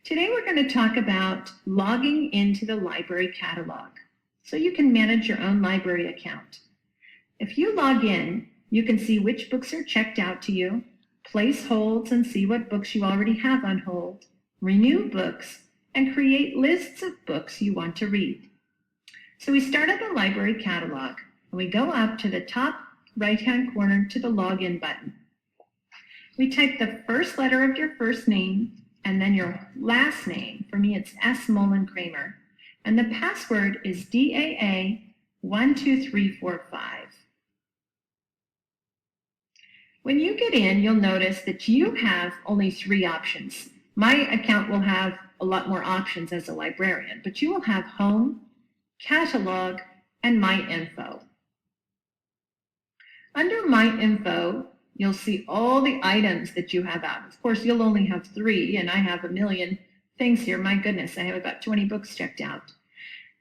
Today we're going to talk about logging into the library catalog so you can manage your own library account. If you log in, you can see which books are checked out to you, place holds and see what books you already have on hold, renew books, and create lists of books you want to read. So we start at the library catalog and we go up to the top right-hand corner to the login button. We type the first letter of your first name and then your last name. For me, it's S. Mullen Kramer. And the password is DAA12345. When you get in, you'll notice that you have only 3 options. My account will have a lot more options as a librarian, but you will have Home, Catalog, and My Info. Under My Info, you'll see all the items that you have out. Of course, you'll only have 3, and I have a million things here. My goodness, I have about 20 books checked out.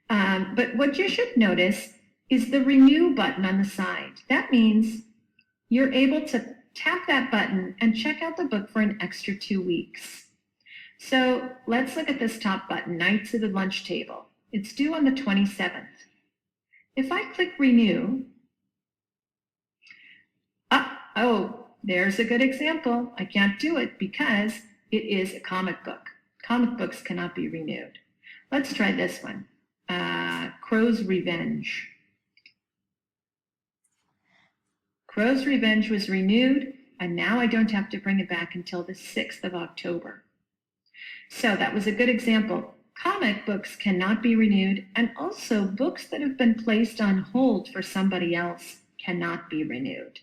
But what you should notice is the Renew button on the side. That means you're able to tap that button and check out the book for an extra 2 weeks. So let's look at this top button, Knights of the Lunch Table. It's due on the 27th. If I click Renew, oh, there's a good example. I can't do it because it is a comic book. Comic books cannot be renewed. Let's try this one, Crow's Revenge. Crow's Revenge was renewed, and now I don't have to bring it back until the 6th of October. So that was a good example. Comic books cannot be renewed, and also books that have been placed on hold for somebody else cannot be renewed.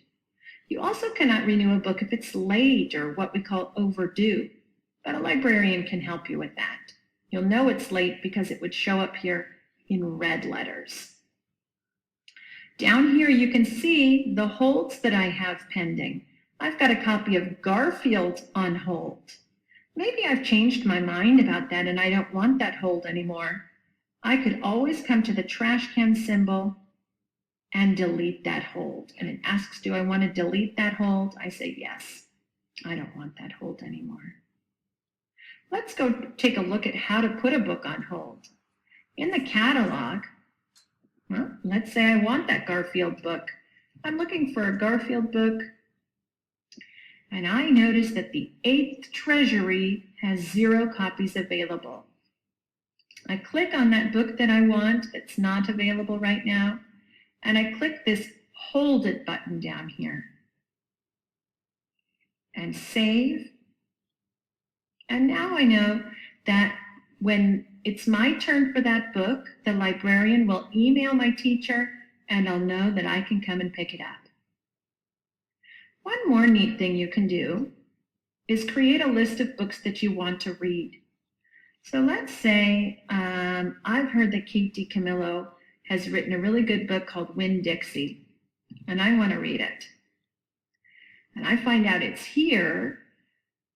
You also cannot renew a book if it's late or what we call overdue, but a librarian can help you with that. You'll know it's late because it would show up here in red letters. Down here you can see the holds that I have pending. I've got a copy of Garfield on hold. Maybe I've changed my mind about that and I don't want that hold anymore. I could always come to the trash can symbol and delete that hold. And it asks, do I want to delete that hold? I say yes. I don't want that hold anymore. Let's go take a look at how to put a book on hold. In the catalog, well, let's say I want that Garfield book. I'm looking for a Garfield book, and I notice that the 8th Treasury has 0 copies available. I click on that book that I want that's not available right now, and I click this Hold It button down here and save. And now I know that when it's my turn for that book, the librarian will email my teacher and I'll know that I can come and pick it up. One more neat thing you can do is create a list of books that you want to read. So let's say I've heard that Kate DiCamillo has written a really good book called Winn-Dixie, and I want to read it. And I find out it's here.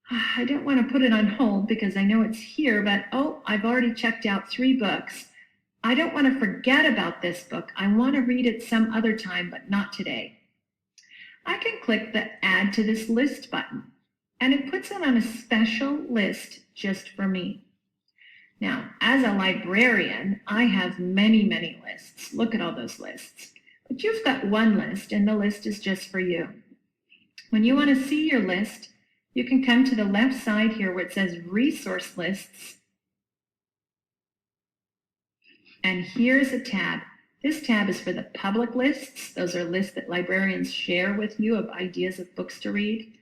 I don't want to put it on hold because I know it's here, but oh, I've already checked out 3 books. I don't want to forget about this book. I want to read it some other time, but not today. I can click the Add to this list button, and it puts it on a special list just for me. Now, as a librarian, I have many, many lists. Look at all those lists. But you've got one list, and the list is just for you. When you want to see your list, you can come to the left side here where it says Resource Lists. And here's a tab. This tab is for the public lists. Those are lists that librarians share with you of ideas of books to read.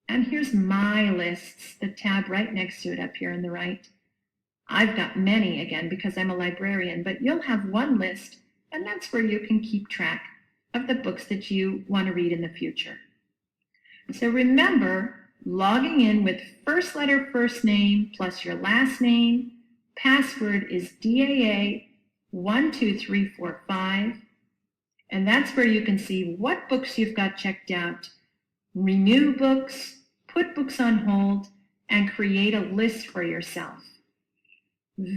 And here's My Lists, the tab right next to it up here on the right. I've got many, again, because I'm a librarian, but you'll have one list, and that's where you can keep track of the books that you want to read in the future. So remember, logging in with first letter, first name, plus your last name. Password is DAA12345, and that's where you can see what books you've got checked out, renew books, put books on hold, and create a list for yourself.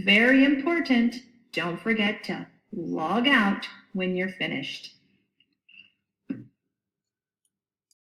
Very important, don't forget to log out when you're finished.